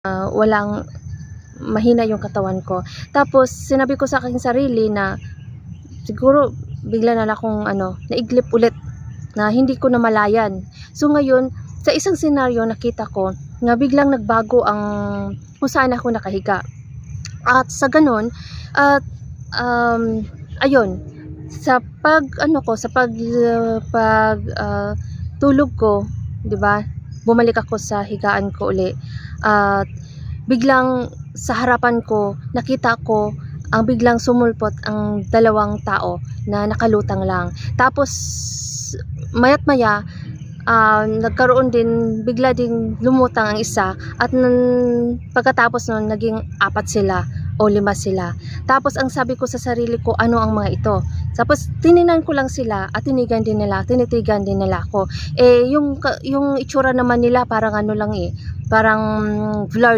walang mahina yung katawan ko. Tapos sinabi ko sa aking sarili na siguro bigla na lang akong naiglip ulit na hindi ko namalayan. So ngayon, sa isang senaryo nakita ko na biglang nagbago ang kung saan ako nakahiga. At sa ganun, at ayun, sa tulog ko, 'di ba? Bumalik ako sa higaan ko uli. At biglang sa harapan ko nakita ko ang biglang sumulpot ang dalawang tao na nakalutang lang. Tapos mayat maya nagkaroon din, bigla ding lumutang ang isa at pagkatapos nun naging 4 sila o 5 sila. Tapos ang sabi ko sa sarili ko, ano ang mga ito? Tapos tininan ko lang sila at tinitigan din nila ako. Yung itsura naman nila parang parang blurred